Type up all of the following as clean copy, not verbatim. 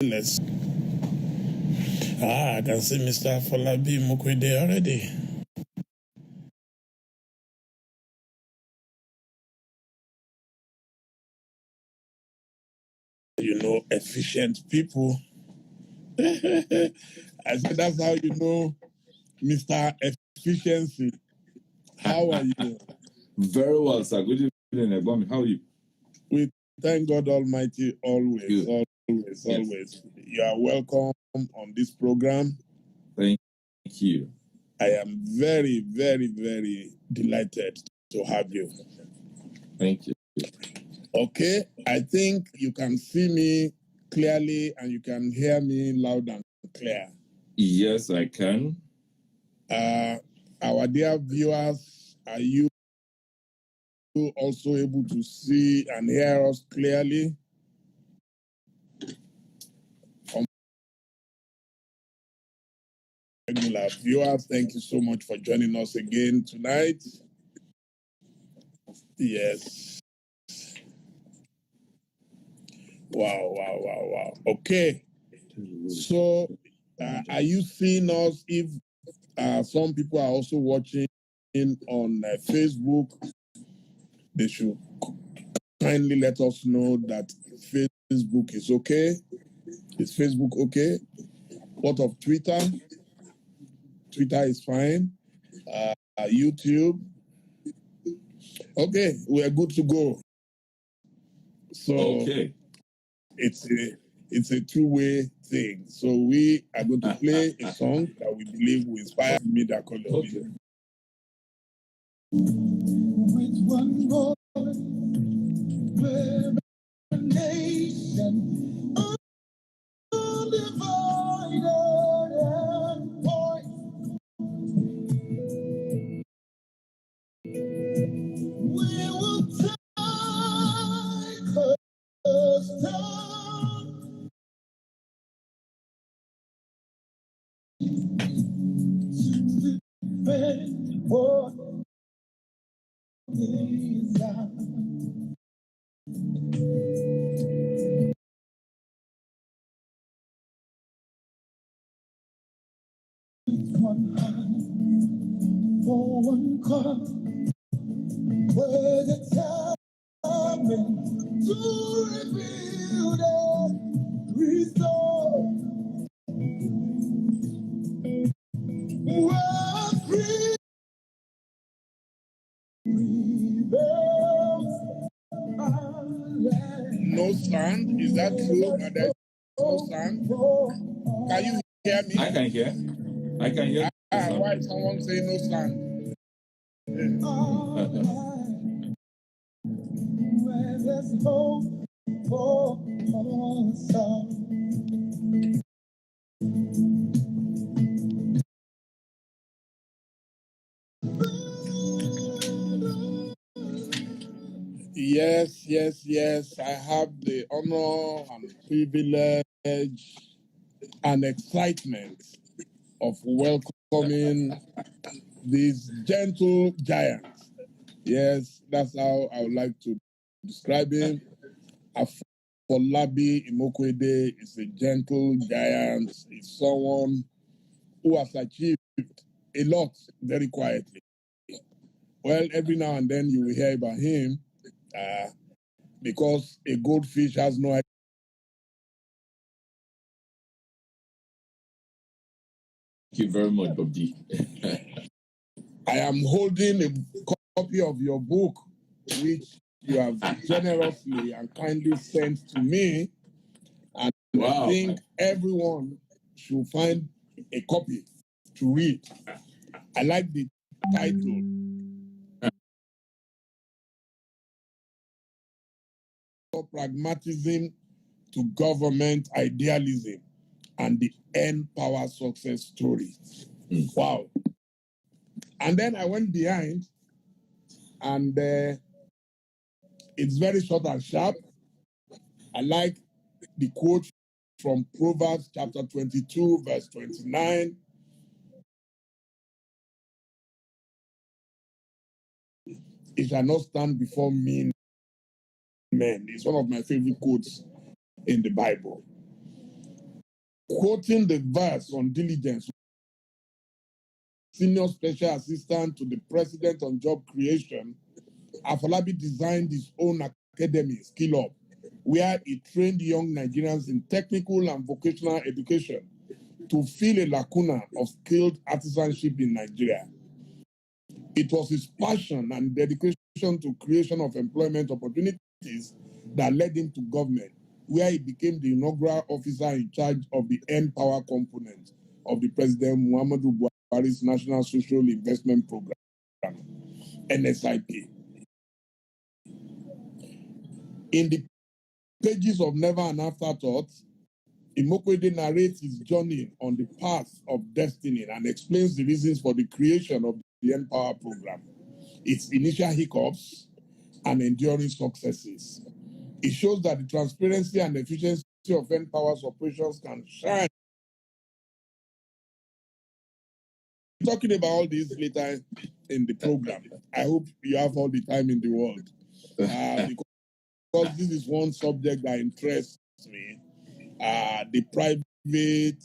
Let's. I can see Mr. Afolabi Imoukhuede already. You know, efficient people. I said that's how you know Mr. Efficiency. How are you? Very well, sir. Good evening, Ebony. How are you? We thank God Almighty always, Good. always. You are welcome on this program. Thank you. I am very, very, very delighted to have you. Thank you. Okay, I think you can see me clearly and you can hear me loud and clear. Yes, I can. Our dear viewers, are you also able to see and hear us clearly? From regular viewers, thank you so much for joining us again tonight. Yes. Wow. Okay. So, are you seeing us? If some people are also watching on Facebook, they should kindly let us know that Facebook is okay. Is Facebook okay? What of Twitter? Twitter is fine. YouTube. Okay, we are good to go. So okay. It's a two-way thing. So we are going to play a song that we believe will inspire miracle. Okay. With one more nation undivided and point, we will take us down to defend what is ours. One heart for one cause, where the time to rebuild and restore. We're free, rebels. No sound? Is that true? That there's no sound? Can you hear me? I can hear. I can hear. Why is someone saying no sound? Where there's hope for us all. Yes. I have the honor and privilege and excitement of welcoming these gentle giants. Yes, that's how I would like to describe him. Afolabi Imoukhuede is a gentle giant. Is someone who has achieved a lot very quietly. Well, every now and then you will hear about him because a goldfish has no idea. Thank you very much, Bob D. I am holding a copy of your book, which you have generously and kindly sent to me. And I think everyone should find a copy to read. I like the title. Pragmatism to government idealism and the end power success story. Wow. And then I went behind and it's very short and sharp. I like the quote from Proverbs chapter 22, verse 29. It shall not stand before mean men. It's one of my favorite quotes in the Bible. Quoting the verse on diligence, senior special assistant to the president on job creation, Afolabi designed his own academy, Skill Up, where he trained young Nigerians in technical and vocational education to fill a lacuna of skilled artisanship in Nigeria. It was his passion and dedication to creation of employment opportunities that led him to government, where he became the inaugural officer in charge of the End Power component of the President Momodu Buhari's National Social Investment Program, NSIP. In the pages of Never an Afterthought, Imoukhuede narrates his journey on the path of destiny and explains the reasons for the creation of the End Power program, its initial hiccups, and enduring successes. It shows that the transparency and efficiency of End Power's operations can shine. Talking about all this later in the program. I hope you have all the time in the world. Because this is one subject that interests me. The private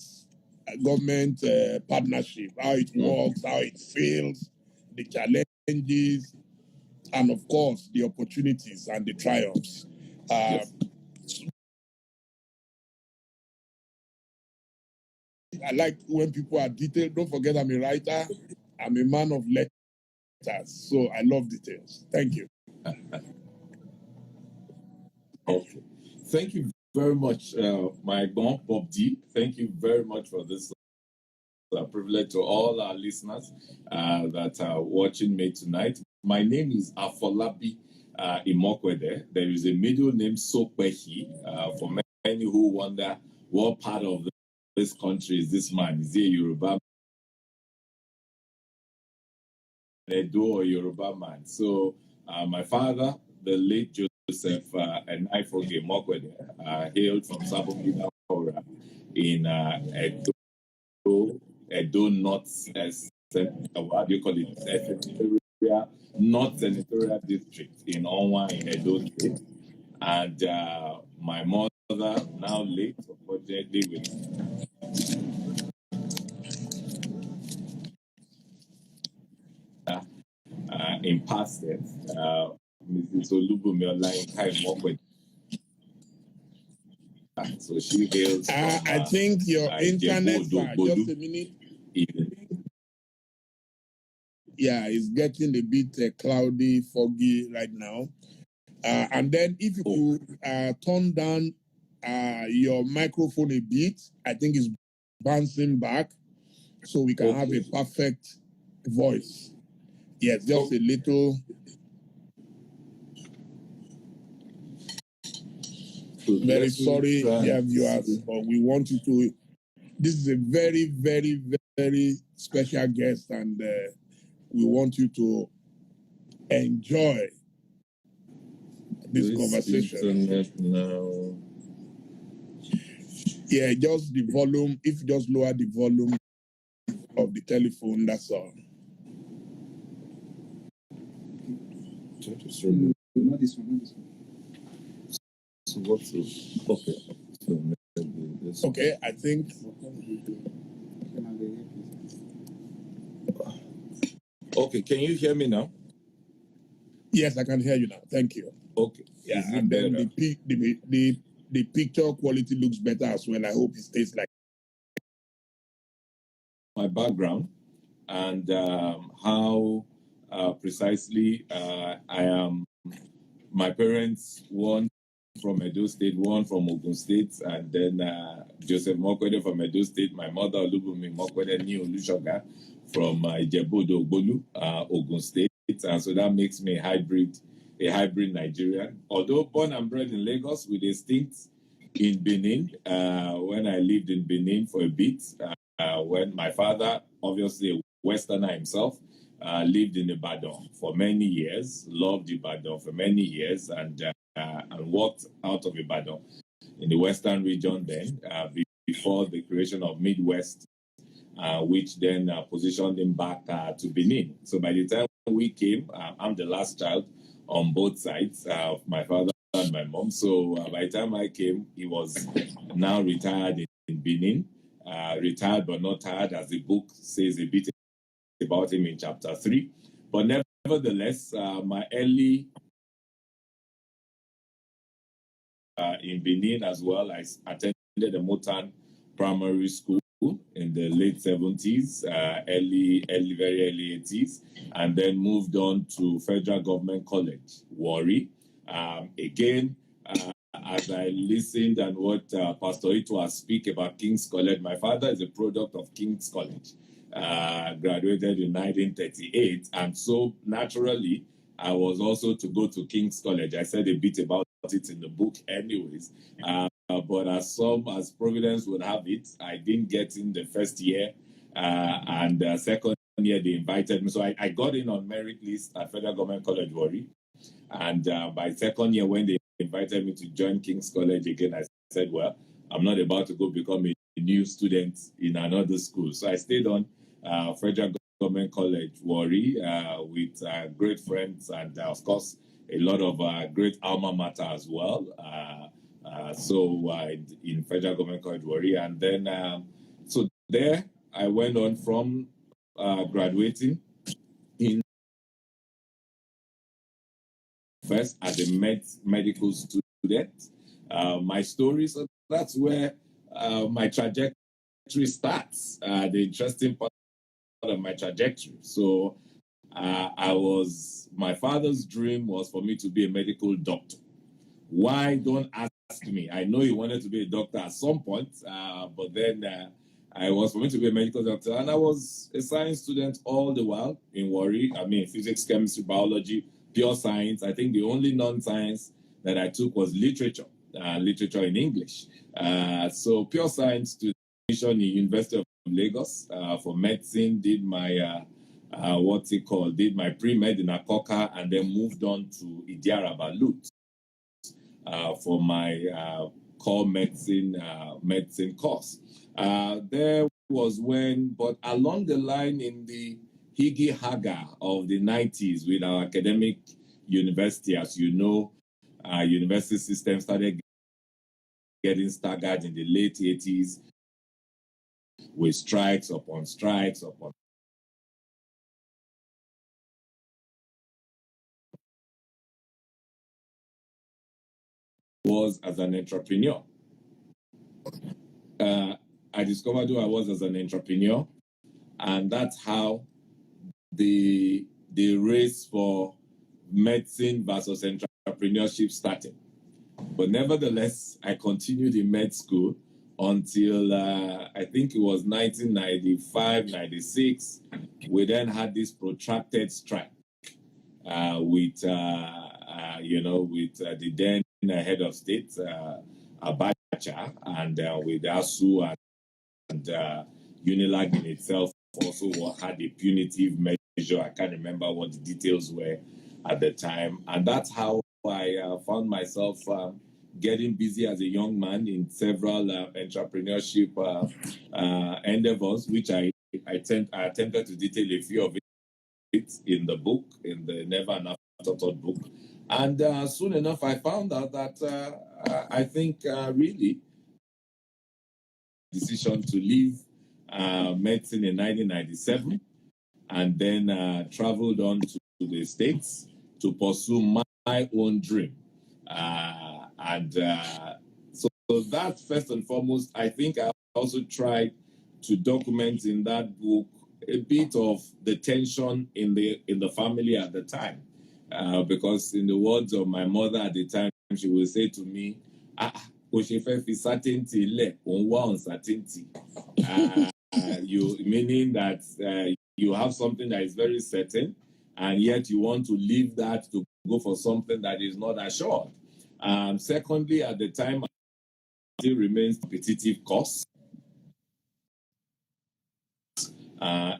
government partnership, how it works, how it fails, the challenges, and of course, the opportunities and the triumphs. Yes. I like when people are detailed. Don't forget, I'm a writer. I'm a man of letters, so I love details. Thank you. Okay. Thank you very much, my bon Bob D. Thank you very much for this privilege to all our listeners that are watching me tonight. My name is Afolabi Imoukhuede. There is a middle name Sokwehi. For many who wonder what part of this country is this man? Is he a Yoruba Edo or Yoruba man? So my father, the late Joseph and Ifoge Imoukhuede, hailed from Sabongida in Edo North, what do you call it? North Senatorial District in Onwa in Edo State. And my mother, now late, unfortunately, in past tense, Mrs. Olubumi Olayinka Imoukhuede. So she hails from I think your internet, just a minute. Yeah, it's getting a bit cloudy, foggy right now. And then if you could turn down your microphone a bit, I think it's bouncing back, so we can have a perfect voice. Yes, just a little. Very sorry, dear viewers, but we want you to. This is a very, very, very special guest, and we want you to enjoy this conversation. Now. Yeah, just the volume. If you just lower the volume of the telephone, that's all. No, not this one, not this one. So what's this? Okay. So okay, I think. Okay, can you hear me now? Yes, I can hear you now. Thank you. Okay. Yeah, and then the picture quality looks better as well. I hope it stays like my background and how precisely I am. My parents, one from Edo State, one from Ogun State, and then Joseph Imoukhuede from Edo State. My mother, Olubumi Imoukhuede Ni Olushoga from Ijebu-Odo Ogbolu, Ogun State. And so that makes me a hybrid Nigerian. Although born and bred in Lagos with a stint in Benin, when I lived in Benin for a bit, when my father, obviously a Westerner himself, lived in Ibadan for many years, loved Ibadan for many years, and worked out of Ibadan in the Western region then, before the creation of Midwest, which then positioned him back to Benin. So by the time we came, I'm the last child on both sides of my father and my mom. So by the time I came, he was now retired Benin, retired but not tired, as the book says a bit about him in chapter 3. But nevertheless, my early in Benin as well, I attended the Motan Primary School in the late 70s, very early 80s, and then moved on to Federal Government College, Warri. Again, as I listened and what Pastor Itwa speak about King's College, my father is a product of King's College, graduated in 1938, and so naturally, I was also to go to King's College. I said a bit about it in the book anyways, but as Providence would have it, I didn't get in the first year, and second year they invited me. So I got in on merit list at Federal Government College, Warri, and by second year when they invited me to join King's College again, I said, well, I'm not about to go become a new student in another school. So I stayed on Federal Government College, Warri, with great friends and, of course, a lot of great alma mater as well. In Federal Government College, Warri. And then, so there I went on from graduating in first as a medical student. My story, so that's where my trajectory starts, the interesting part of my trajectory. So my father's dream was for me to be a medical doctor. Why? Don't ask me. I know he wanted to be a doctor at some point, but then I was for me to be a medical doctor, and I was a science student all the while in Warri. I mean, physics, chemistry, biology, pure science. I think the only non-science that I took was literature in English. So pure science student in University of Lagos for medicine, did my did my pre-med in Akoka, and then moved on to Idiara Balut for my core medicine course. There was but along the line in the Higgy Haga of the 90s with our academic university, as you know, university system started getting staggered in the late 80s with strikes upon was as an entrepreneur. I discovered who I was as an entrepreneur, and that's how the race for medicine versus entrepreneurship started. But nevertheless, I continued in med school until I think it was 1995, 96. We then had this protracted strike with the then head of state, Abacha, and with ASU and Unilag in itself also had a punitive measure. I can't remember what the details were at the time. And that's how I found myself getting busy as a young man in several entrepreneurship endeavors, which I attempted to detail a few of it in the book, in the Never and Afterthought book. And soon enough, I found out that I think really decision to leave medicine in 1997 and then traveled on to the States to pursue my own dream. So that's first and foremost. I think I also tried to document in that book a bit of the tension in the family at the time. Because in the words of my mother at the time, she would say to me, certainty, uncertainty. Meaning that you have something that is very certain, and yet you want to leave that to go for something that is not assured. Secondly, at the time, still remains competitive costs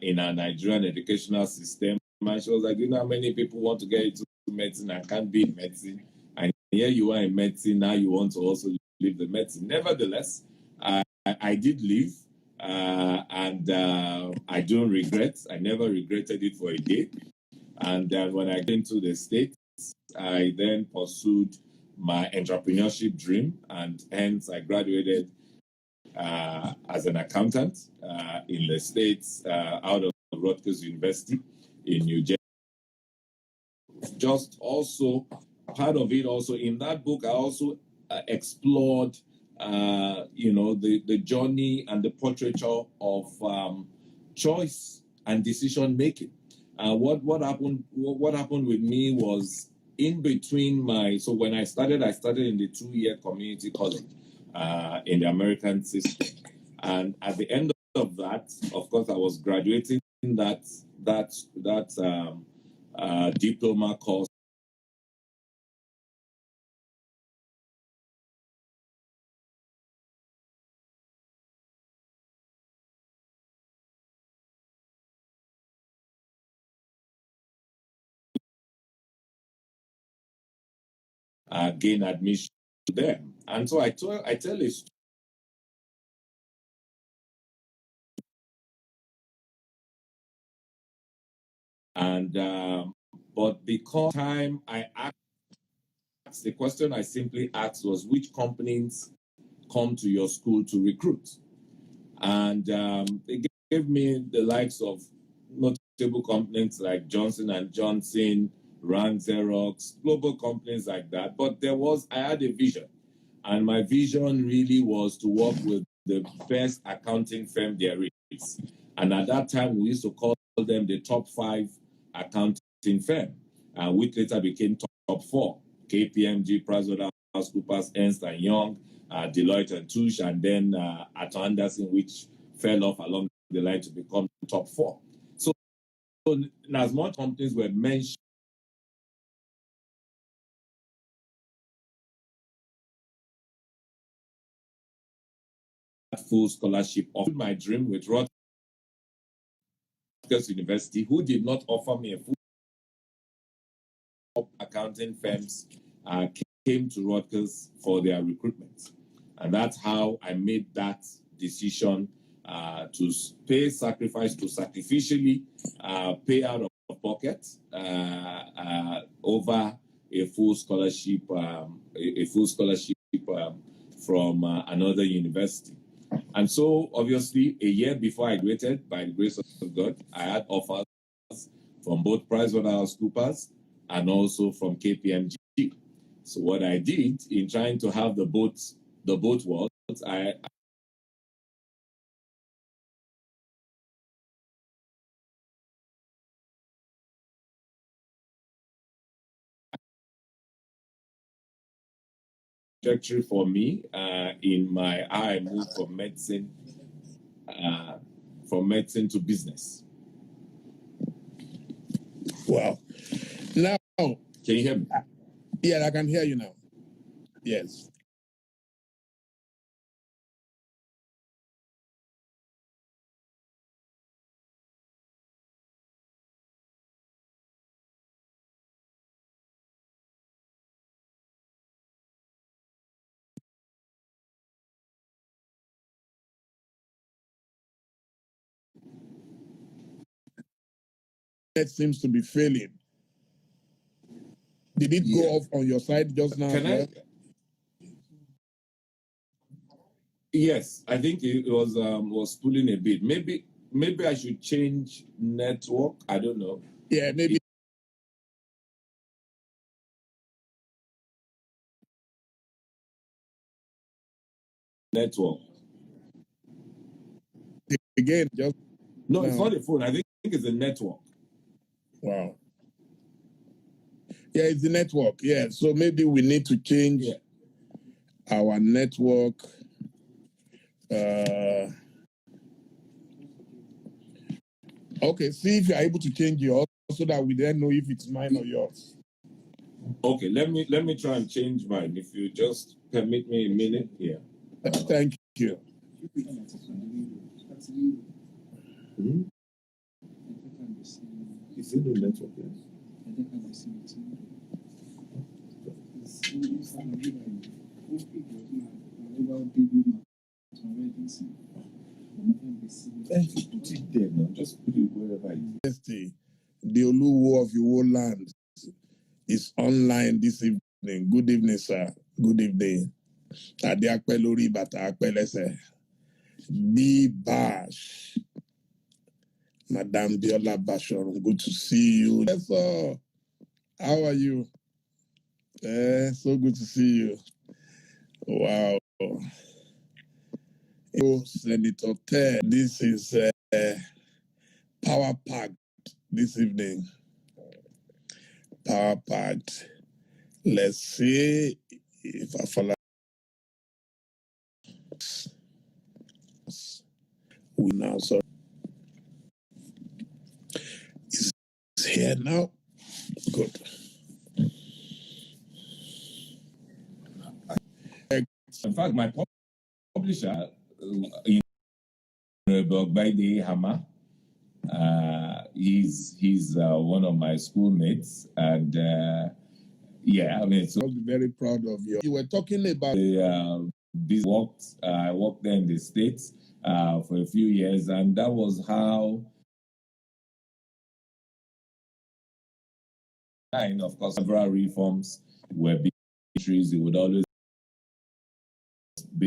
in our Nigerian educational system. And she was like, you know how many people want to get into medicine and can't be in medicine, and here you are in medicine, now you want to also leave the medicine. Nevertheless, I did leave, and I don't regret. I never regretted it for a day. And when I came to the States, I then pursued my entrepreneurship dream, and hence I graduated as an accountant in the States out of Rutgers University in New Jersey. Just also, part of it also, in that book, I also explored, the journey and the portraiture of choice and decision making. What happened with me was in between so when I started in the 2-year community college in the American system. And at the end of that, of course, I was graduating that diploma course. Gain admission to them. And so I tell a story. And but because time I asked, the question I simply asked was, which companies come to your school to recruit? And they gave me the likes of notable companies like Johnson and Johnson, Rand, Xerox, global companies like that. But I had a vision. And my vision really was to work with the best accounting firm there is. And at that time, we used to call them the top 5 accounting firm, which later became top 4. KPMG, PricewaterhouseCoopers, Ernst & Young, Deloitte and Touche, and then Arthur Andersen, which fell off along the line to become top 4. So as more companies were mentioned, full scholarship of my dream with Rutgers University, who did not offer me a full accounting firms came to Rutgers for their recruitment. And that's how I made that decision to sacrificially pay out of pocket over a full scholarship from another university. And so, obviously, a year before I graduated, by the grace of God, I had offers from both PricewaterhouseCoopers and also from KPMG. So what I did in trying to have the both worlds, I trajectory for me in my I moved from medicine to business. Wow. Now, can you hear me? Yeah, I can hear you now. Yes. It seems to be failing. Did it go off on your side just now? Yes, I think it was pulling a bit. Maybe I should change network. I don't know. Yeah, maybe. Network. Again, just no, it's not a phone. I think it's a network. Wow. Yeah, it's the network. Yeah, so maybe we need to change our network. Okay, see if you're able to change yours so that we then know if it's mine or yours. Okay, let me try and change mine. If you just permit me a minute here. Thank you. Is it the network? Put it there now. Just put it wherever it is. The Oluwo of your land is online this evening. Good evening, sir. Good evening. B. Bash. Madam Biola Basharon, good to see you. Yes, sir. How are you? So good to see you. Wow. Senator Ted, this is power packed this evening. Power packed. Let's see if Afolabi we now sorry is here now. Good. In fact, my publisher, by the Hammer, he's one of my schoolmates, and yeah, I mean, so I'm very proud of you. You were talking about I worked there in the States for a few years, and that was how, and of course, several reforms were big issues. It would always be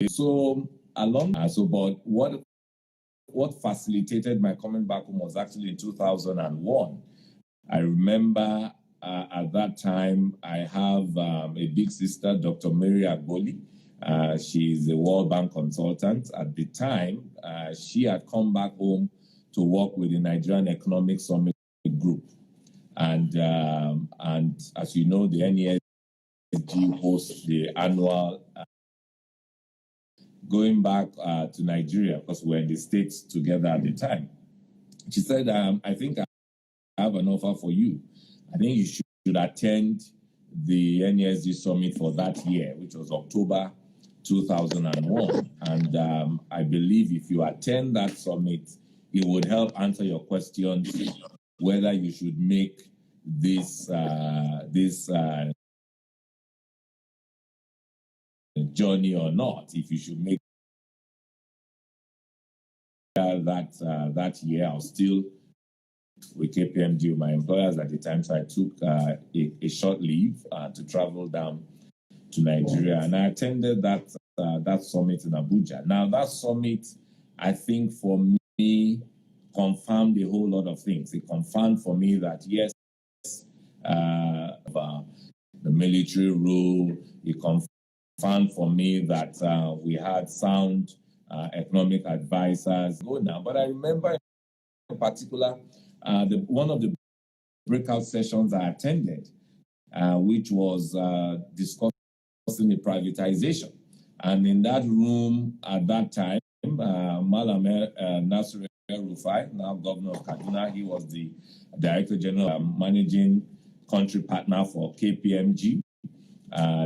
so along. So, but what facilitated my coming back home was actually in 2001. I remember at that time, I have a big sister, Dr. Mary Agboli. She's a World Bank consultant. At the time, she had come back home to work with the Nigerian Economic Summit Group. And as you know, the NESG hosts the annual going back to Nigeria, because we're in the States together at the time. She said, I think I have an offer for you. I think you should attend the NESG summit for that year, which was October 2001. And I believe if you attend that summit, it would help answer your questions whether you should make this journey or not. If you should make that year, I was still with KPMG, my employers at the time, so I took a short leave to travel down to Nigeria, and I attended that summit in Abuja. Now, that summit, I think for me, confirmed a whole lot of things. It confirmed for me that yes, the military rule. It confirmed for me that we had sound economic advisors. But I remember in particular one of the breakout sessions I attended, which was discussing the privatization. And in that room at that time, Malam Nasir Rufai, now governor of Kaduna, he was the director general, managing country partner for KPMG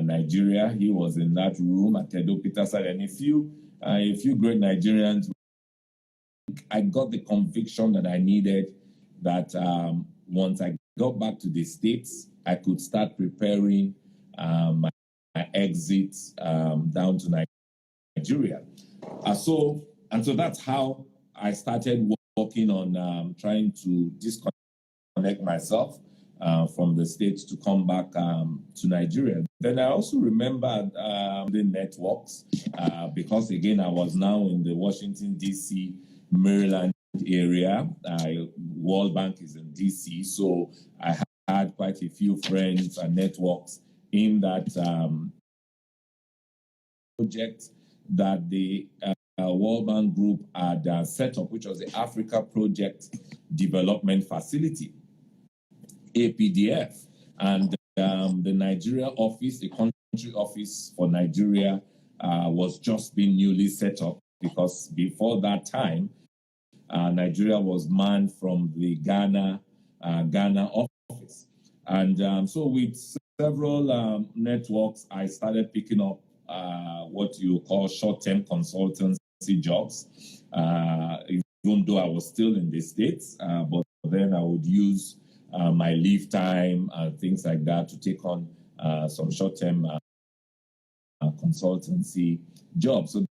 Nigeria. He was in that room at Tedo Peterson, and a few great Nigerians. I got the conviction that I needed, that once I got back to the States, I could start preparing my exit down to Nigeria. So that's how I started working on trying to disconnect myself from the States to come back to Nigeria. Then I also remember the networks because, again, I was now in the Washington, D.C., Maryland area. World Bank is in D.C., so I had quite a few friends and networks in that project that the World Bank Group had set up, which was the Africa Project Development Facility, APDF. And the Nigeria office, the country office for Nigeria, was just being newly set up, because before that time, Nigeria was manned from the Ghana office. And so with several networks, I started picking up what you call short-term consultancy jobs, even though I was still in the States, but then I would use my leave time and things like that to take on some short-term consultancy jobs. So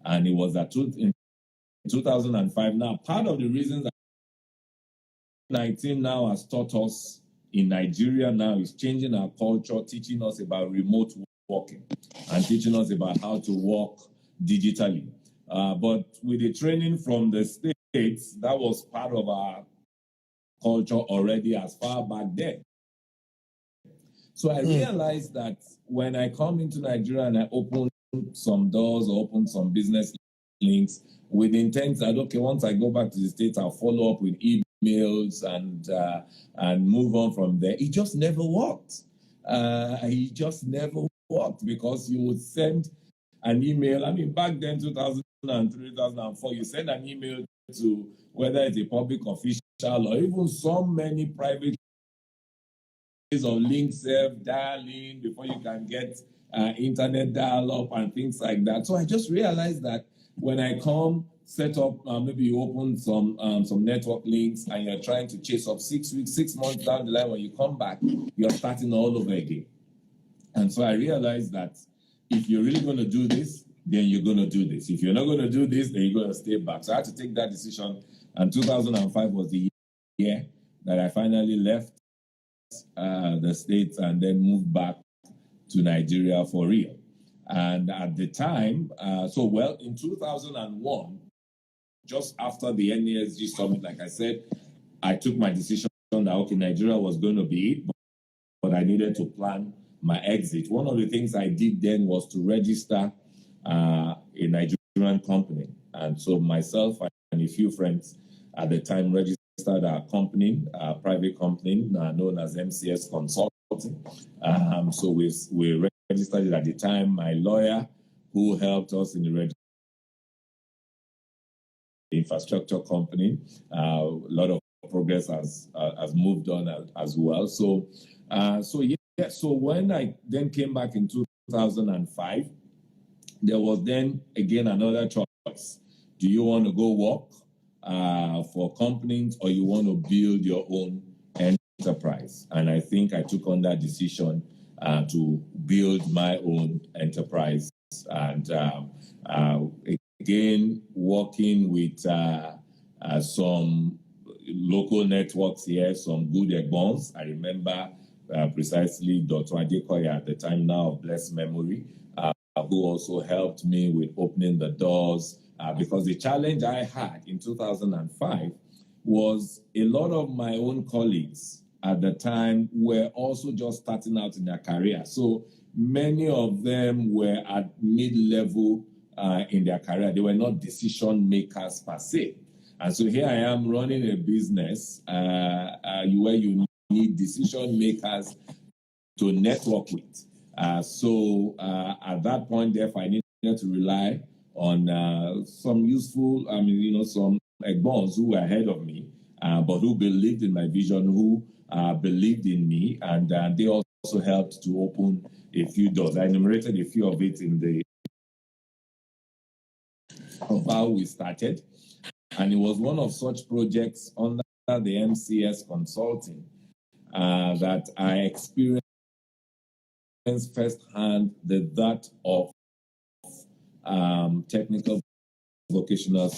and it was in 2005. Now, part of the reasons that 19 now has taught us in Nigeria now is changing our culture, teaching us about remote working and teaching us about how to work digitally. But with the training from the States, that was part of our culture already as far back then. So I realized that when I come into Nigeria and I open some doors or open some business links with the intent that, okay, once I go back to the States, I'll follow up with emails and move on from there. It just never worked. It just never worked because you would send an email. I mean, back then, 2003, 2004, you send an email to whether it's a public official or even so many private of link self dialing before you can get internet dial-up and things like that. So I just realized that when I come, set up, maybe you open some network links and you're trying to chase up 6 weeks, 6 months down the line, when you come back, you're starting all over again. And so I realized that if you're really going to do this, then you're going to do this. If you're not going to do this, then you're going to stay back. So I had to take that decision. And 2005 was the year that I finally left the States and then moved back to Nigeria for real. And at the time, in 2001, just after the NASG summit, like I said, I took my decision that, okay, Nigeria was going to be it, but I needed to plan my exit. One of the things I did then was to register a Nigerian company. And so myself and a few friends at the time registered our company, a private company known as MCS Consulting. So we registered it at the time. My lawyer, who helped us in the infrastructure company, a lot of progress has moved on as well. So when I then came back in 2005, there was then again another choice. Do you want to go work for companies, or you want to build your own enterprise? And I think I took on that decision to build my own enterprise. And again, working with some local networks here, some good egbons. I remember precisely Dr. Adekoya at the time, now of blessed memory, who also helped me with opening the doors. Because the challenge I had in 2005 was a lot of my own colleagues at the time were also just starting out in their career. So many of them were at mid-level in their career. They were not decision makers per se. And so here I am running a business where you need decision makers to network with. So at that point, therefore, I needed to rely on some useful, some egbons who were ahead of me, but who believed in my vision, who believed in me, and they also helped to open a few doors. I enumerated a few of it in of how we started, and it was one of such projects under the MCS Consulting that I experienced firsthand that of technical vocational.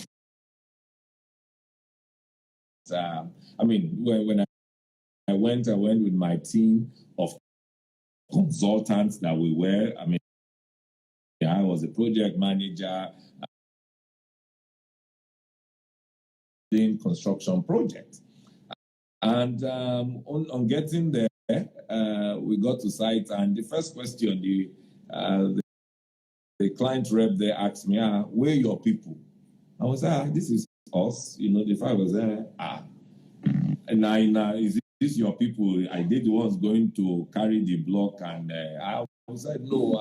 When I went with my team of consultants that we were. I was a project manager in construction project. And on getting there, we got to site, and the first question the client rep there asked me, where are your people? I was this is us. The fact was and now is this your people? I did the ones going to carry the block, and I said, no,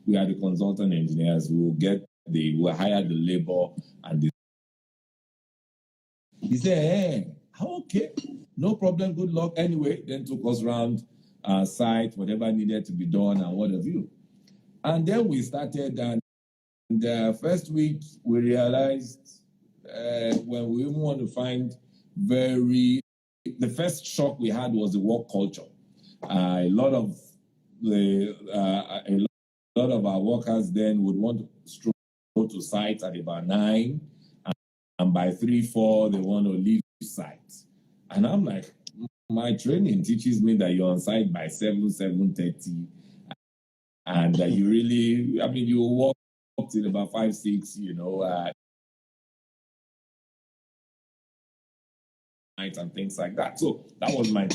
we are the consultant engineers. We'll hire the labor and the. He said, hey, okay, no problem, good luck. Anyway, then took us around site, whatever needed to be done and what have you. And then we started, and the first week we realized when we even want to find the first shock we had was the work culture. A lot of our workers then would want to go to site at about 9, and by 3, 4 they want to leave site. And I'm like, my training teaches me that you're on site by 7:30, and you really, I mean, you walk till about 5, 6, night and things like that. So that was my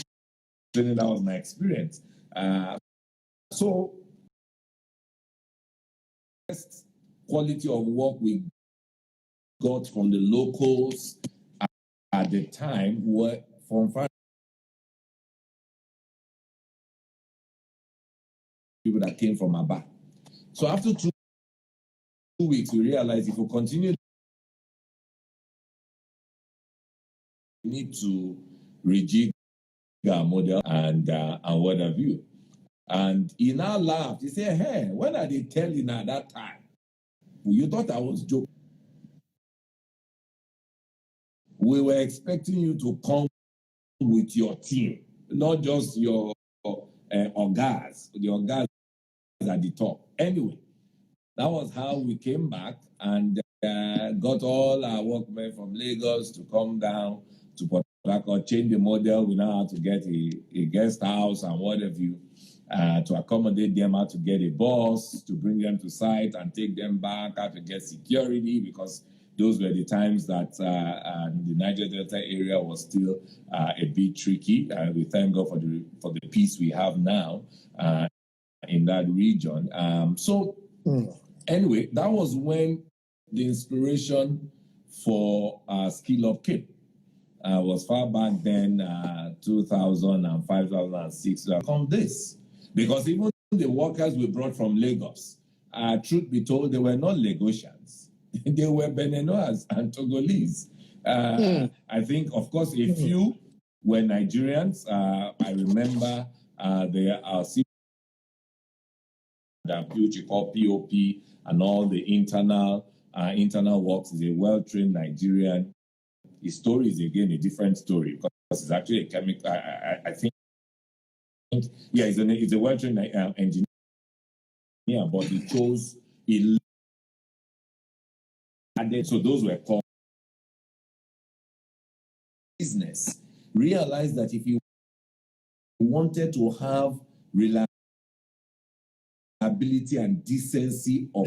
training, that was my experience. So best quality of work we got from the locals at the time were from people that came from Aba. So after 2 weeks, we realized if we continue, we need to rejig our model and what have you. And he now laughed. He said, "Hey, when are they telling at that time? You thought I was joking. We were expecting you to come with your team, not just your orgas. The orgas at the top." Anyway, that was how we came back and got all our workmen from Lagos to come down to Port Harcourt, change the model. We now had to get a guest house and what have you to accommodate them, how to get a bus to bring them to site and take them back, how to get security, because those were the times that the Niger Delta area was still a bit tricky. We thank God for the peace we have now in that region. Anyway, that was when the inspiration for Skill Up came. Was far back then, 2005, 2006. Come this, because even the workers we brought from Lagos, truth be told, they were not Lagosians. They were Beninois and Togolese. I think, of course, a few were Nigerians. I remember there are which you call POP, and all the internal works is a well-trained Nigerian. His story is again a different story because it's actually a chemical. I think, yeah, he's a well-trained engineer, but he chose so those were called business. Realized that if you wanted to have reliability and decency of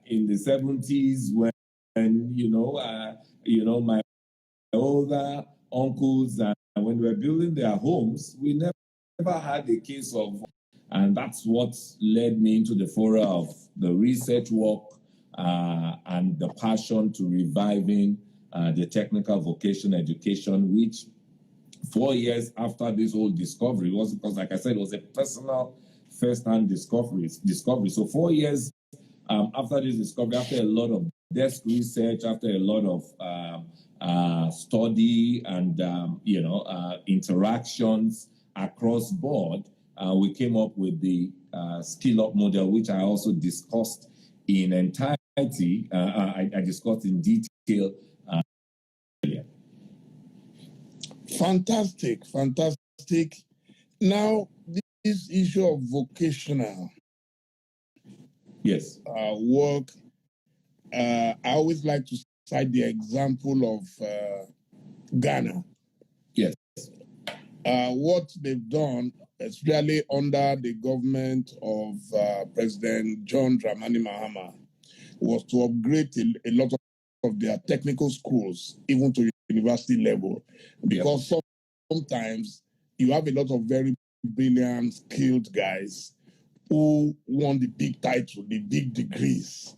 in the 70s, when my older uncles, when we were building their homes, we never had a case of, and that's what led me into the fora of the research work and the passion to reviving the technical vocational education, which 4 years after this whole discovery was, because like I said, it was a personal first-hand discovery. So 4 years after this discovery, after a lot of desk research, after a lot of study and interactions across board, we came up with the Skill Up model, which I also discussed in entirety. I discussed in detail earlier. Fantastic. Now, this issue of vocational work, I always like to cite the example of Ghana. Yes. What they've done, especially under the government of President John Dramani Mahama, was to upgrade a lot of their technical schools, even to university level, because sometimes you have a lot of very brilliant, skilled guys who won the big title, the big degrees.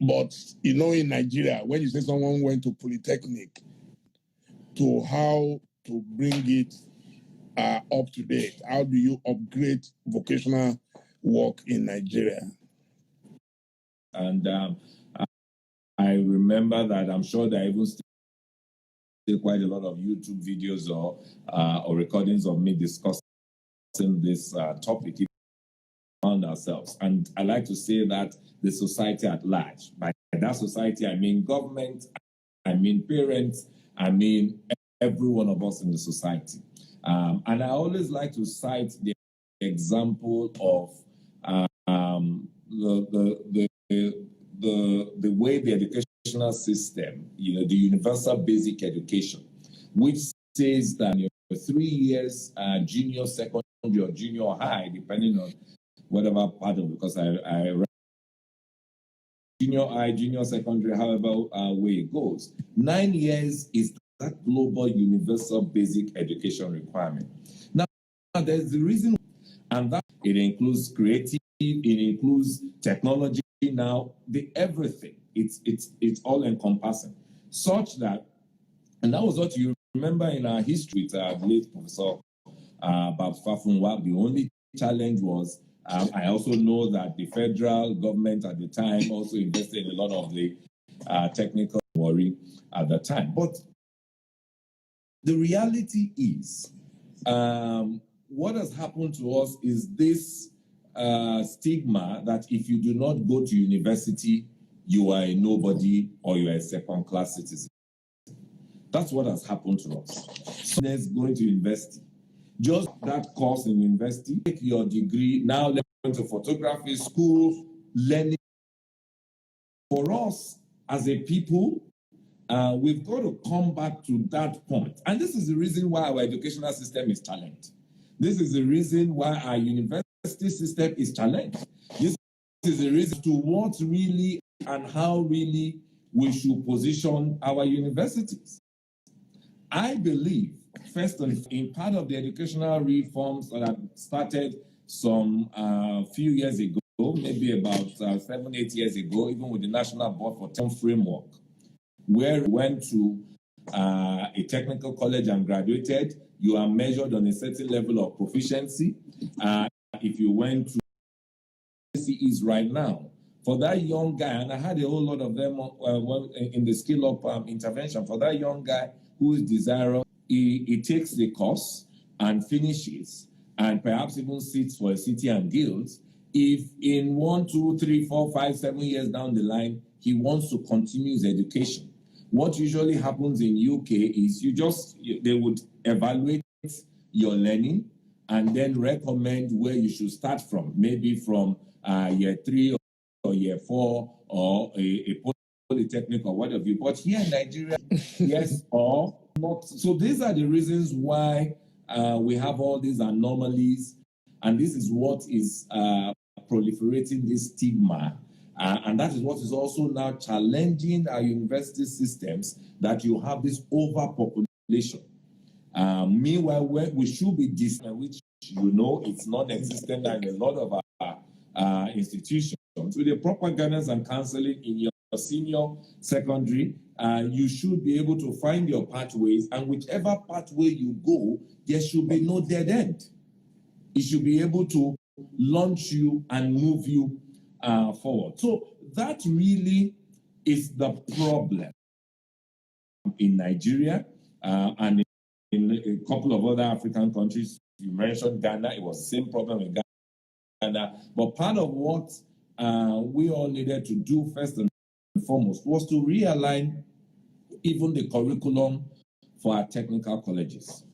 But, in Nigeria, when you say someone went to Polytechnic, to how to bring it up to date, how do you upgrade vocational work in Nigeria? And I remember that I'm sure there are even still quite a lot of YouTube videos or recordings of me discussing this topic around ourselves. And I like to say that the society at large, by that society, I mean government, I mean parents, I mean every one of us in the society. And I always like to cite the example of the way the educational system, the universal basic education, which says that 3 years junior secondary or junior high, depending on whatever part of, because I read junior high, junior secondary, however way it goes. 9 years is that global universal basic education requirement. Now, there's the reason, and that it includes creative, it includes technology. Now, everything, it's all encompassing, such that, and that was what you remember in our history with our late Professor Babs Fafunwa. The only challenge was, I also know that the federal government at the time also invested in a lot of the technical worry at the time. But the reality is, what has happened to us is this stigma that if you do not go to university, you are a nobody or you are a second-class citizen. That's what has happened to us. So let's go into university. Just that course in university, take your degree, now let's go into photography school, learning. For us as a people, we've got to come back to that point. And this is the reason why our educational system is challenged. This is the reason why our university system is challenged. This is the reason to what really and how really we should position our universities. I believe, first and in part of the educational reforms that started some few years ago, maybe about 7, 8 years ago, even with the National Board for Term Framework, where we went to a technical college and graduated, you are measured on a certain level of proficiency. If you went to SSAs right now, for that young guy, and I had a whole lot of them in the skill-up intervention, for that young guy who is desirous, he takes the course and finishes, and perhaps even sits for a city and guilds. If in 1, 2, 3, 4, 5, 7 years down the line, he wants to continue his education, what usually happens in UK is they would evaluate your learning and then recommend where you should start from, maybe from year 3 or year 4 or a polytechnic or whatever. But here in Nigeria, yes or not. So these are the reasons why we have all these anomalies, and this is what is proliferating this stigma. And that is what is also now challenging our university systems, that you have this overpopulation. Meanwhile, we should be which it's non-existent in a lot of our institutions. With the proper guidance and counseling in your senior secondary, you should be able to find your pathways, and whichever pathway you go, there should be no dead end. It should be able to launch you and move you forward. So that really is the problem in Nigeria and in a couple of other African countries. You mentioned Ghana, it was the same problem in Ghana. But part of what we all needed to do first and foremost was to realign even the curriculum for our technical colleges.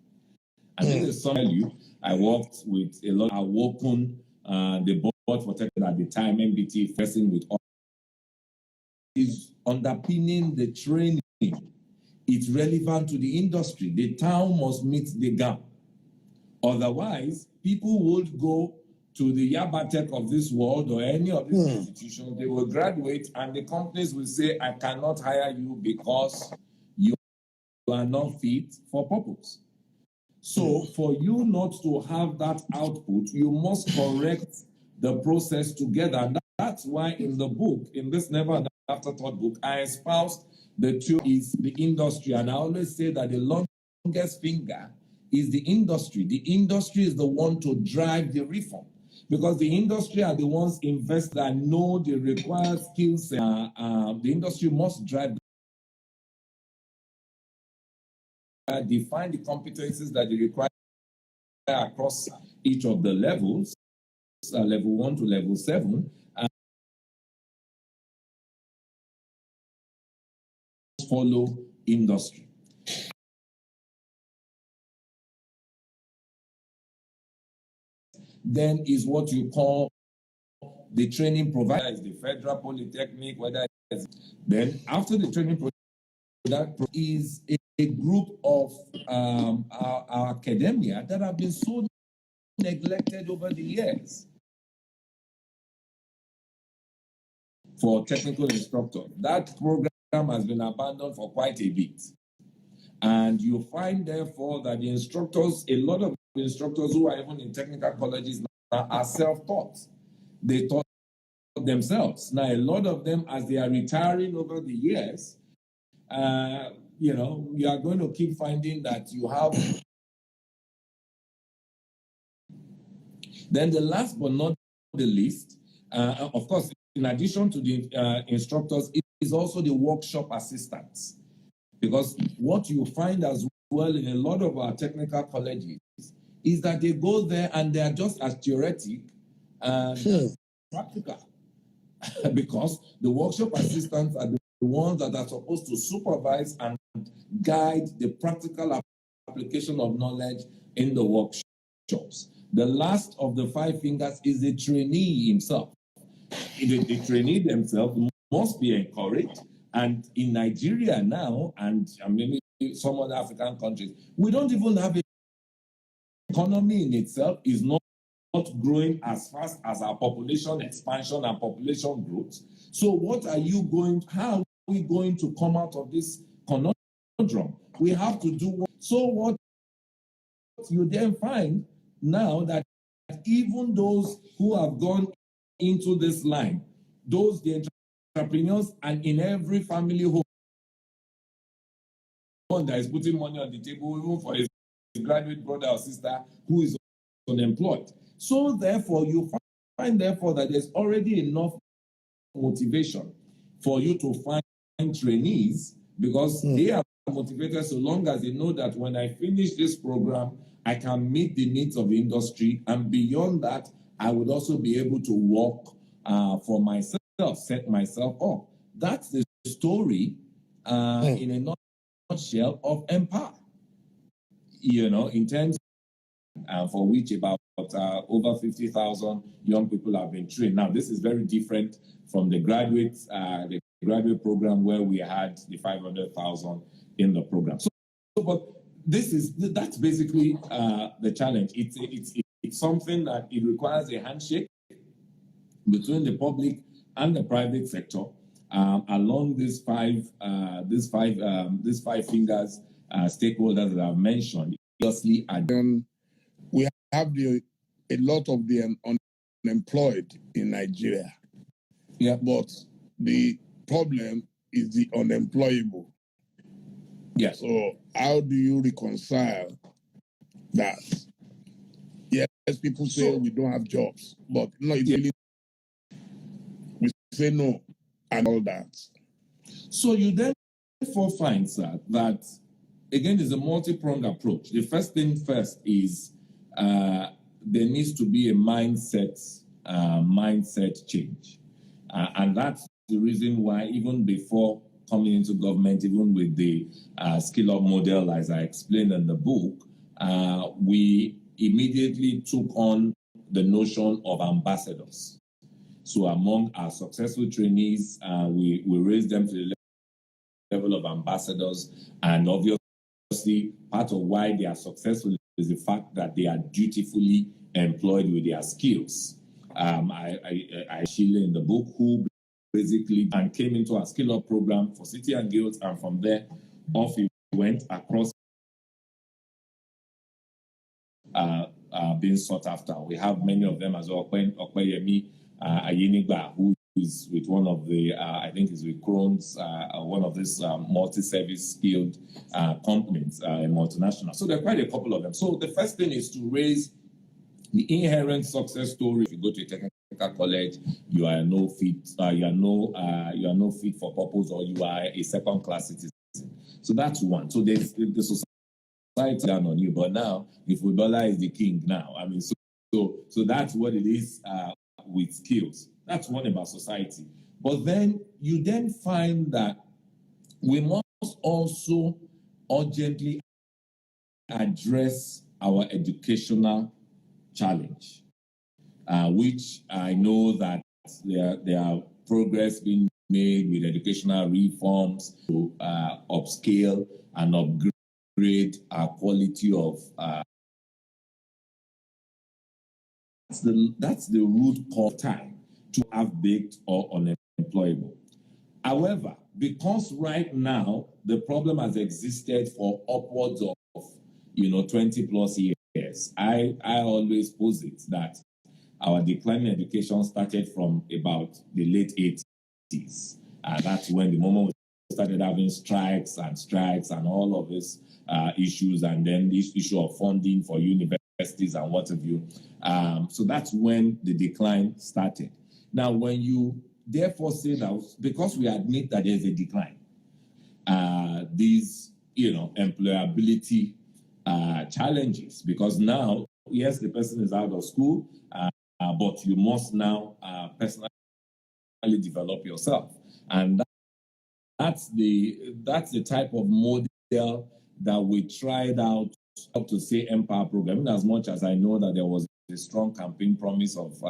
And this is something I worked with a lot. I opened the board for technical at the time, MBT, facing with all is underpinning the training. It's relevant to the industry. The town must meet the gap. Otherwise, people would go to the Yabatech of this world or any of these institutions. They will graduate and the companies will say, I cannot hire you because you are not fit for purpose. So for you not to have that output, you must correct the process together. And that's why in the book, in this Never an Afterthought book, I espoused the two is the industry. And I always say that the longest finger is the industry. The industry is the one to drive the reform, because the industry are the ones invest that know the required skills. The industry must drive, define the competencies that they require across each of the levels, level 1 to level 7, and follow industry. Then is what you call the training provider is the Federal Polytechnic, whether it's, then after the training provider, that is a group of our academia that have been so neglected over the years for technical instructors. That program has been abandoned for quite a bit. And you find, therefore, that the instructors, a lot of instructors who are even in technical colleges now are self-taught. They taught themselves. Now, a lot of them, as they are retiring over the years, you are going to keep finding that you have. Then the last but not the least, of course, in addition to the instructors, it is also the workshop assistants. Because what you find as well in a lot of our technical colleges is that they go there and they are just as theoretic and practical. Because the workshop assistants are the ones that are supposed to supervise and guide the practical application of knowledge in the workshops. The last of the five fingers is the trainee himself. The trainee themselves must be encouraged. And in Nigeria now, and maybe some other African countries, we don't even have an economy in itself is not growing as fast as our population expansion and population growth. So how are we going to come out of this conundrum? We have to do what you then find now that even those who have gone into this line, the entrepreneurs, and in every family home that is putting money on the table, even for his graduate brother or sister who is unemployed. So therefore, you find that there's already enough motivation for you to find trainees, because they are motivated so long as they know that when I finish this program, I can meet the needs of the industry, and beyond that, I would also be able to work for myself, set myself up. That's the story in a nutshell of Empower. In terms for which about over 50,000 young people have been trained. Now, this is very different from the graduate program where we had the 500,000 in the program. But that's basically the challenge. It's something that it requires a handshake between the public and the private sector along these five fingers stakeholders that I've mentioned. We have a lot of the unemployed in Nigeria. Yeah. But the problem is the unemployable. Yes. So how do you reconcile that? Yes, people say we don't have jobs, but no, it's really, we say no and all that. So you therefore find, sir, that again is a multi-pronged approach. The first thing first is there needs to be a mindset change. And that's the reason why even before coming into government, even with the skill-up model, as I explained in the book, we immediately took on the notion of ambassadors. So among our successful trainees, we raised them to the level of ambassadors, and obviously part of why they are successful is the fact that they are dutifully employed with their skills. I Sheila in the book, who basically and came into our skill up program for City and Guilds, and from there off he went across being sought after. We have many of them as well. Okweyemi Ayinigba, who is with one of the, I think is with Crohn's, one of these multi-service skilled companies, a multinational. So there are quite a couple of them. So the first thing is to raise the inherent success story. If you go to a technical college, you are no fit, you are no fit for purpose, or you are a second-class citizen. So that's one. So there's the society down on you, but now the footballer is the king now. I mean, so that's what it is with skills. That's one about society. But then you then find that we must also urgently address our educational challenge, which I know that there are progress being made with educational reforms to upscale and upgrade our quality of that's the root cause time to have baked or unemployable. However, because right now the problem has existed for upwards of 20 plus years, I always posit that our decline in education started from about the late 80s. That's when the moment we started having strikes and all of these issues, and then this issue of funding for universities and what have you. So that's when the decline started. Now, when you therefore say that, because we admit that there's a decline, these employability challenges, because now, yes, the person is out of school, but you must now personally develop yourself, and that's the type of model that we tried out to say Empower program. In as much as I know that there was a strong campaign promise of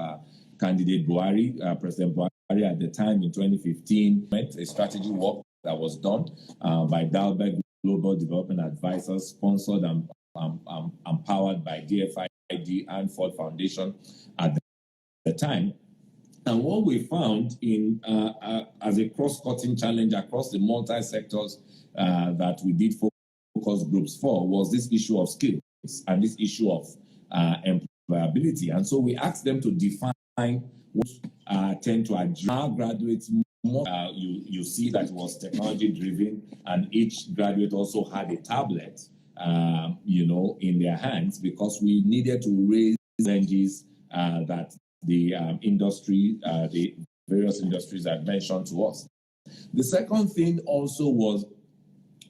candidate Buhari, President Buhari at the time in 2015, a strategy work that was done by Dele Global Development Advisors, sponsored and powered by DFID and Ford Foundation at the time. And what we found in as a cross-cutting challenge across the multi-sectors that we did focus groups for was this issue of skills and this issue of employability. And so we asked them to define what tend to address our graduates more. You see that it was technology-driven, and each graduate also had a tablet, in their hands, because we needed to raise challenges that the industry, the various industries had mentioned to us. The second thing also was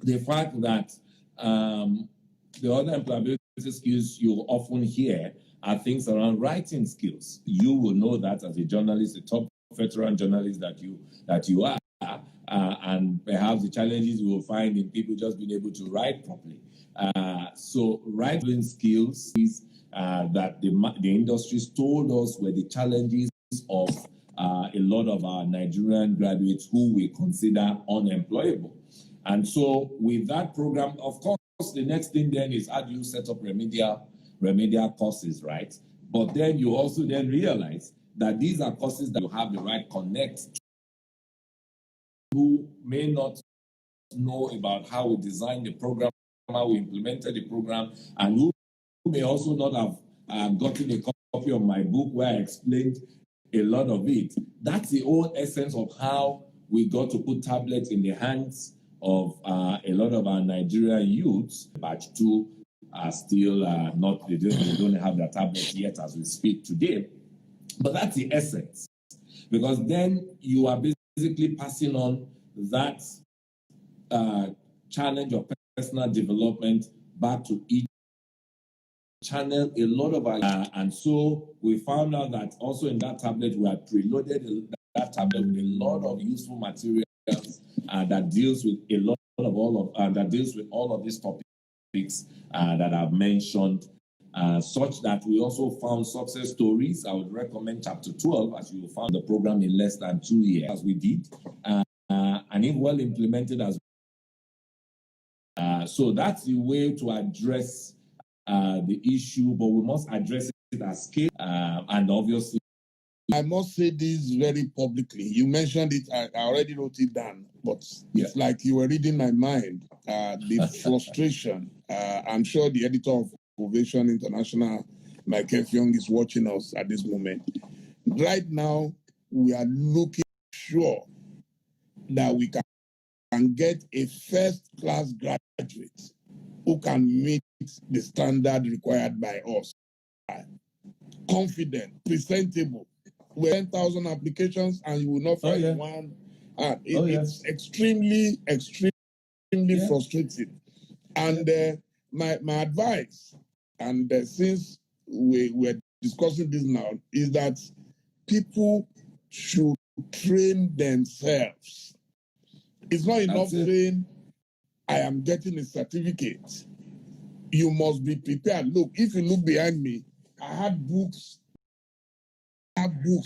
the fact that the other employability skills you often hear are things around writing skills. You will know that as a journalist, a top veteran journalist that you are, and perhaps the challenges you will find in people just being able to write properly. So writing skills is that the industries told us were the challenges of a lot of our Nigerian graduates who we consider unemployable. And so with that program, of course, the next thing then is how do you set up remedial courses, right? But then you also then realize that these are courses that you have the right connect to, who may not know about how we designed the program, how we implemented the program, and who may also not have gotten a copy of my book where I explained a lot of it. That's the whole essence of how we got to put tablets in the hands of a lot of our Nigerian youths. Batch 2 are still not, they don't have their tablets yet as we speak today. But that's the essence, because then you are basically passing on that challenge of personal development back to each channel. A lot of our, and so we found out that also in that tablet we had preloaded that tablet with a lot of useful materials that deals with a lot of that deals with all of these topics that I've mentioned. Such that we also found success stories. I would recommend chapter 12, as you found the program in less than 2 years, as we did, and if well implemented as so that's the way to address the issue, but we must address it at scale, and obviously. I must say this very publicly. You mentioned it, I already wrote it down, but it's like you were reading my mind. The frustration, I'm sure the editor of Ovation International, Mike Young, is watching us at this moment. Right now, we are looking sure that we can get a first-class graduate who can meet the standard required by us. Confident, presentable. We have 10,000 applications and you will not find one. It's extremely frustrating. And my advice, and since we're discussing this now, is that people should train themselves. It's not enough saying, I am getting a certificate. You must be prepared. Look, if you look behind me, I have books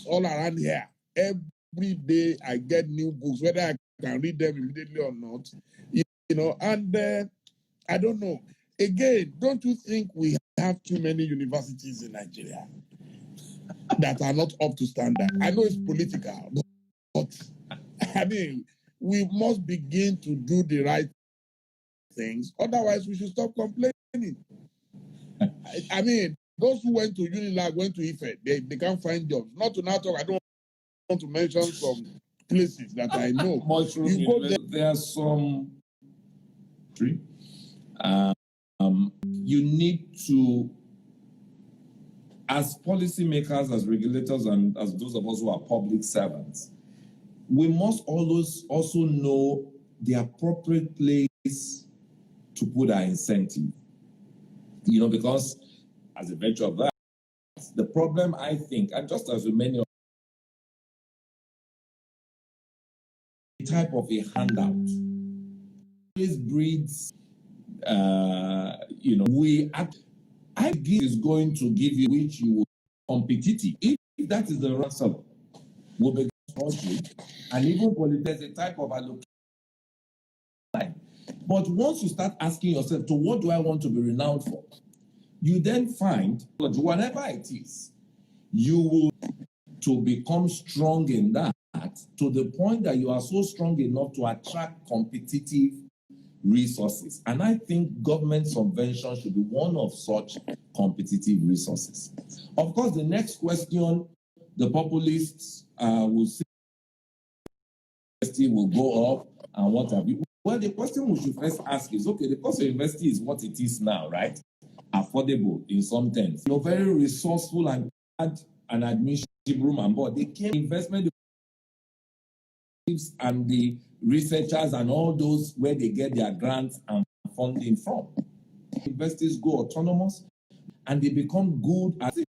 all around here. every day I get new books, whether I can read them immediately or not. And I don't know. Again, don't you think we have too many universities in Nigeria that are not up to standard? I know it's political, but I mean, we must begin to do the right things. Otherwise, we should stop complaining. I mean, those who went to Unilag, went to Ife, they can't find jobs. Not to now talk, I don't want to mention some places that I know. You go there are some. You need to, as policymakers, as regulators, and as those of us who are public servants, we must always also know the appropriate place to put our incentive. Because as a virtue of that, the problem, I think, and just as with many of the type of a handout, always breeds, I think is going to give you which you will competitive. If that is the answer, will be country, and even politics, a type of allocation. But once you start asking yourself, to what do I want to be renowned for? You then find that whatever it is, you will to become strong in that to the point that you are so strong enough to attract competitive resources. And I think government subvention should be one of such competitive resources. Of course, the next question, the populists will say, will go up and what have you. Well, the question we should first ask is, okay, the cost of university is what it is now, right? Affordable in some terms. Very resourceful and had an admission room and board. They came investment and the researchers and all those where they get their grants and funding from. Universities go autonomous and they become good at it.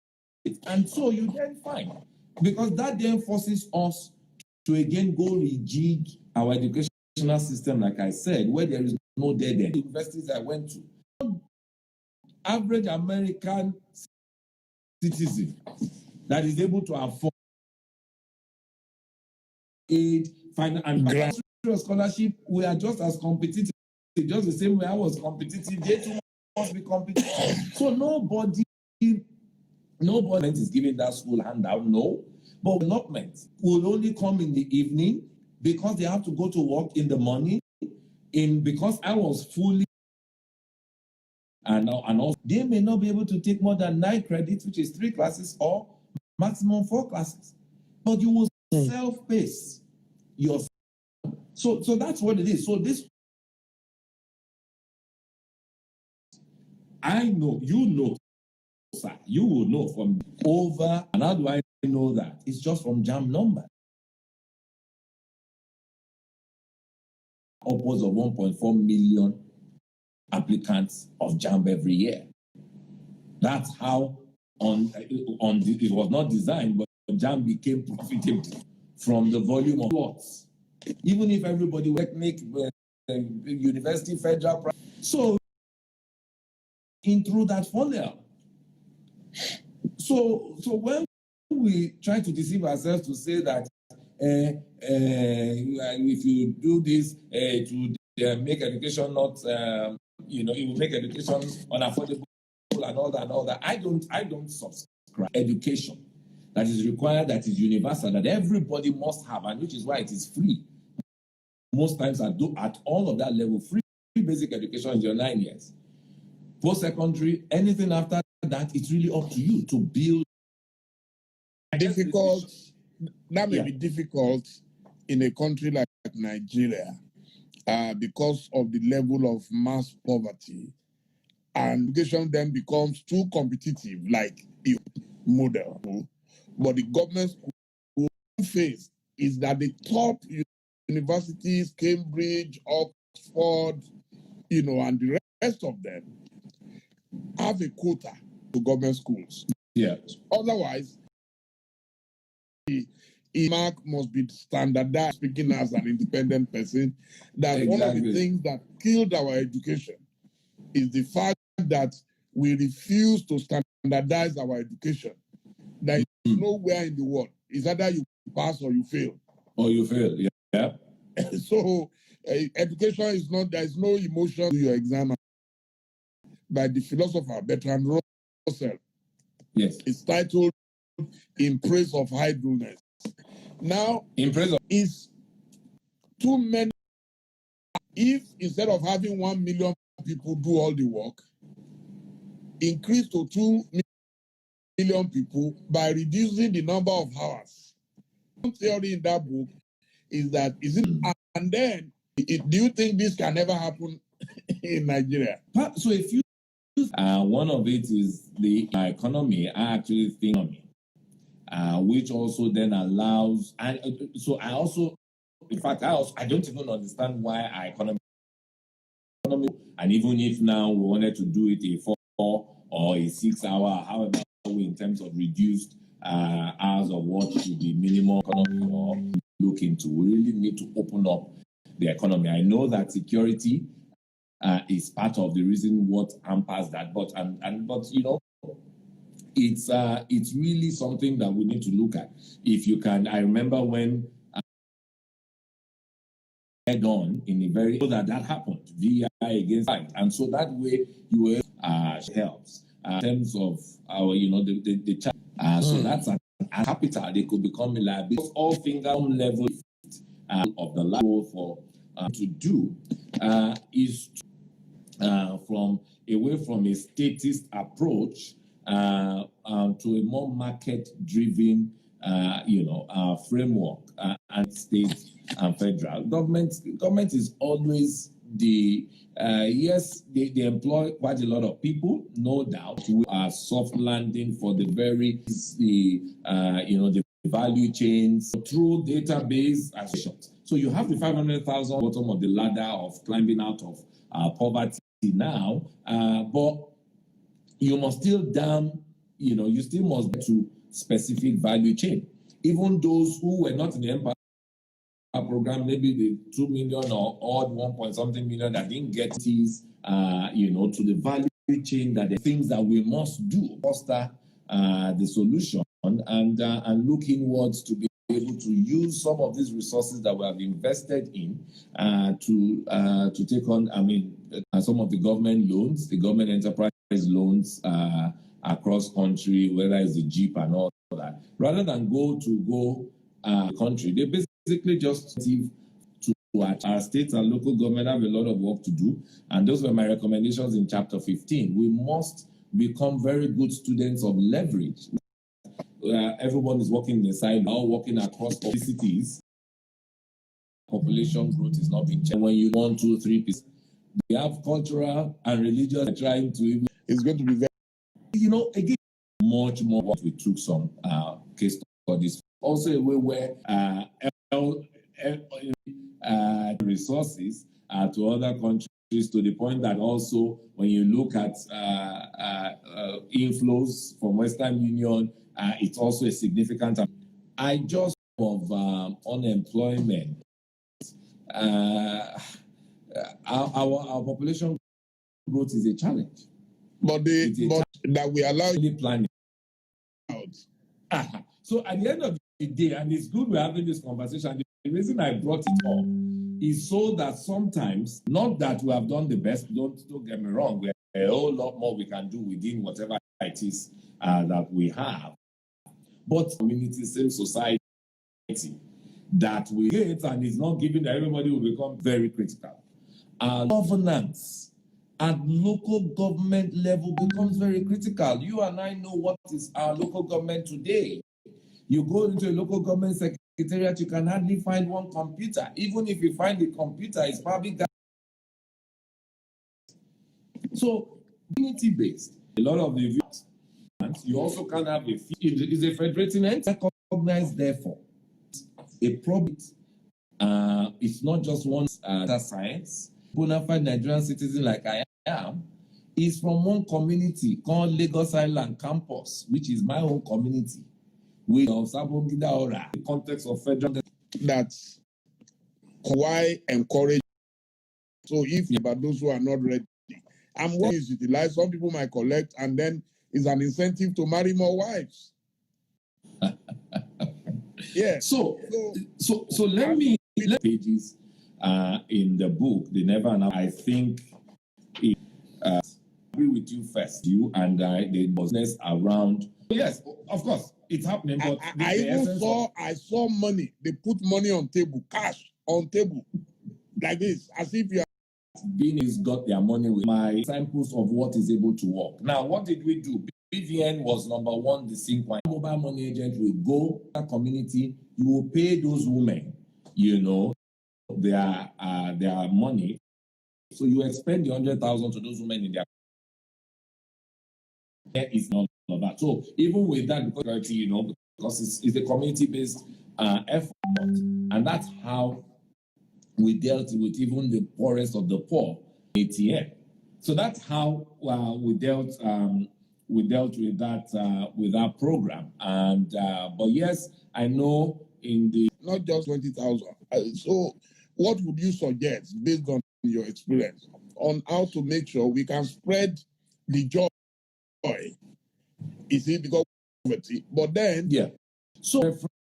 And so you then find, because that then forces us to again go rejig our educational system, like I said, where there is no dead end. The universities I went to, average American citizen that is able to afford aid, and scholarship, we are just as competitive, just the same way I was competitive. They too must be competitive. So nobody is giving that school handout, no. But development will only come in the evening because they have to go to work in the morning. Because I was fully and also they may not be able to take more than 9 credits, which is 3 classes or maximum 4 classes. But you will self-pace yourself. So that's what it is. So this, I know, sir, you will know from over, and how do I know that? It's just from JAMB number. Upwards of 1.4 million applicants of JAMB every year. That's how it was not designed, but JAMB became profitable from the volume of plots. Even if everybody would make university federal, so in through that funnel. So when we try to deceive ourselves to say that if you do this to make education not, it will make education unaffordable and all that. I don't subscribe. Education that is required, that is universal, that everybody must have, and which is why it is free. Most times at all of that level, free basic education is your 9 years. Post-secondary, anything after that, it's really up to you to build. Difficult. That may be difficult in a country like Nigeria because of the level of mass poverty, and education then becomes too competitive, like a model. But the government school face is that the top universities, Cambridge, Oxford, and the rest of them have a quota to government schools. Yeah. Otherwise, the mark must be standardized. Speaking as an independent person, that one of the things that killed our education is the fact that we refuse to standardize our education. There is nowhere in the world. It's either you pass or you fail. Or you fail, yeah. So education is not, there is no emotion to your exam. By the philosopher Bertrand Russell. Yes. It's titled In Praise of Idleness. Now, in praise of is too many. If instead of having 1 million people do all the work, increase to 2 million people by reducing the number of hours. One theory in that book is that, and then, do you think this can ever happen in Nigeria? So if you, one of it is the economy, I actually think, which also then allows, and so I also, in fact, I don't even understand why our economy, and even if now we wanted to do it a 4 or a 6 hour, however, in terms of reduced hours of work should be minimum economy or look into, we really need to open up the economy. I know that security is part of the reason what hampers that, but you know, it's really something that we need to look at. If you can, I remember when head on in a very that happened VI against fight, and so that way you will helps in terms of our, you know, the so that's a capital. They could become a liability. All finger level of the level for to do is from away from a statist approach to a more market-driven, you know, framework and state and federal government. Government is always the yes, they employ quite a lot of people, no doubt. We are soft landing for the very you know, the value chains through database acquisitions. So you have the 500,000 bottom of the ladder of climbing out of poverty now, but you must still you know, you still must get to specific value chain. Even those who were not in the Empire program, maybe the 2 million or odd 1 point something million that didn't get these, you know, to the value chain, that the things that we must do, foster the solution and look inwards to be able to use some of these resources that we have invested in to take on, I mean, some of the government loans, the government enterprise loans across country, whether it's the Jeep and all that, rather than go country. They basically just to our states and local government have a lot of work to do, and those were my recommendations in chapter 15. We must become very good students of leverage. Everyone is working inside, all working across cities. Population growth is not being checked. When you 1, 2, 3 pieces, we have cultural and religious trying to even. It's going to be very, you know, again, much more. What we took some case studies. Also, a way where resources to other countries, to the point that also when you look at inflows from Western Union, it's also a significant. I just of unemployment. Our population growth is a challenge, but that we allow the planning out. So at the end of the day, and it's good we're having this conversation. The reason I brought it up is so that sometimes, not that we have done the best, don't get me wrong, there's a whole lot more we can do within whatever it is that we have. But community, same society that we get, and it's not given that everybody will become very critical. Our governance at local government level becomes very critical. You and I know what is our local government today. You go into a local government secretariat, you can hardly find one computer. Even if you find a computer, it's probably got. So, community-based. A lot of the views, you also can have a fee. It's a federating entity recognized, therefore. A problem, it's not just one data science. Bona fide Nigerian citizen like I am is from one community called Lagos Island Campus, which is my own community. We of Sabongida Ora, the context of federal. That's why encourage. So if but those who are not ready, and what is utilized, some people might collect, and then is an incentive to marry more wives. Yes. So let me pages in the book. They never know. I think it, agree with you first. You and the business around. Yes, of course, it's happening. But I saw money. They put money on table, cash on table, like this, as if you are. Beings got their money with my samples of what is able to work. Now, what did we do? BVN was number one, the Sync mobile money agent will go to the community, you will pay those women, their money. So you expend the 100,000 to those women in their is not of that. So even with that, because it's a community-based effort, and that's how we dealt with even the poorest of the poor, ATM. So that's how we dealt with that program. And but yes, I know in the not just 20,000. So, what would you suggest based on your experience on how to make sure we can spread the joy? Is it because of poverty? But then, yeah. So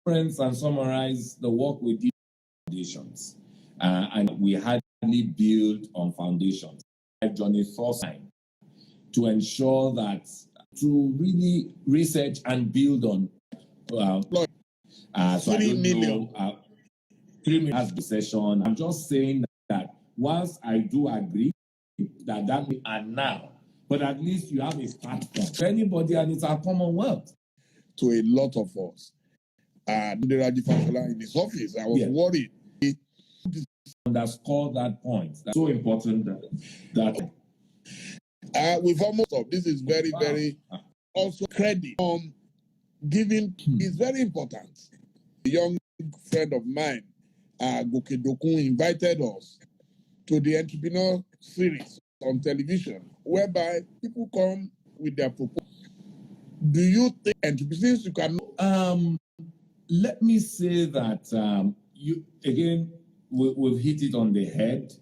reference and summarize the work we did on foundations, and we hardly build on foundations. Johnny Thorstein to ensure that to really research and build on. So 3 million. 3 million has the session. I'm just saying that whilst I do agree that we are now, but at least you have a platform for anybody, and it's our commonwealth. To a lot of us, Raji Fashola in his office, I was worried. Underscore that point. That's so important that we've almost up. This is very, very also credit giving is very important. A young friend of mine, Goke Dokun, invited us to the entrepreneur series on television, whereby people come with their proposals. Do you think entrepreneurs you can? Let me say that we've hit it on the head.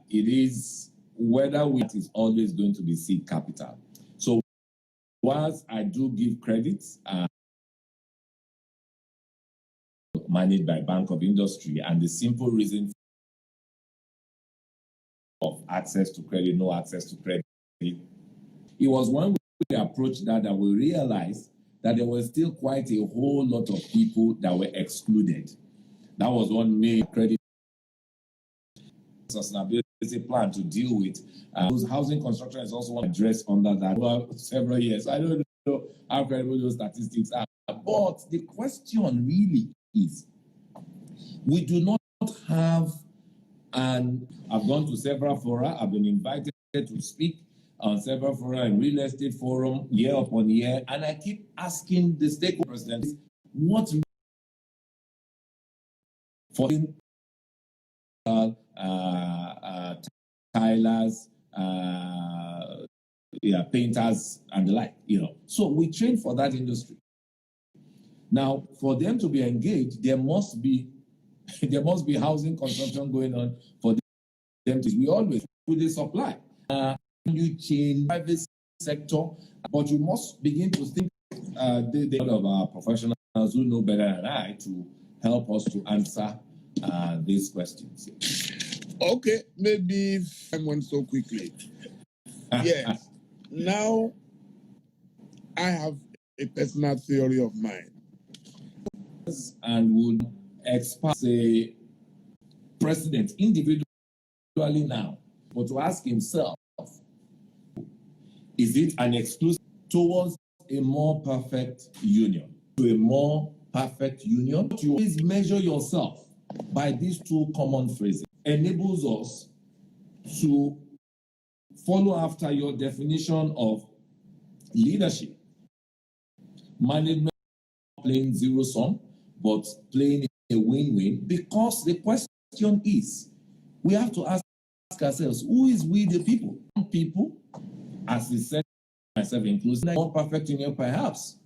It is whether it is always going to be seed capital. So whilst I do give credit, managed by Bank of Industry, and the simple reason of access to credit, no access to credit, it was when we approached that we realized that there was still quite a whole lot of people that were excluded. That was one main credit sustainability plan to deal with. Housing construction is also one address under that for several years. I don't know how credible those statistics are. But the question really is, we do not have, and I've gone to several fora, I've been invited to speak on several fora and real estate forum year upon year, and I keep asking the stakeholders, what for tilers, painters and the like, So we train for that industry. Now, for them to be engaged, there must be housing construction going on for them. We always with the supply. You change private sector, but you must begin to think the of our professionals who know better than I to help us to answer these questions. Okay, maybe if time went so quickly. Yes. Now, I have a personal theory of mine. And would expect a president individually now, but to ask himself, is it an exclusive towards a more perfect union? To a more perfect union, you always measure yourself by these two common phrases. Enables us to follow after your definition of leadership. Management playing zero sum, but playing a win-win, because the question is, we have to ask ourselves, who is we the people? People, as he said, myself included, more perfect union perhaps,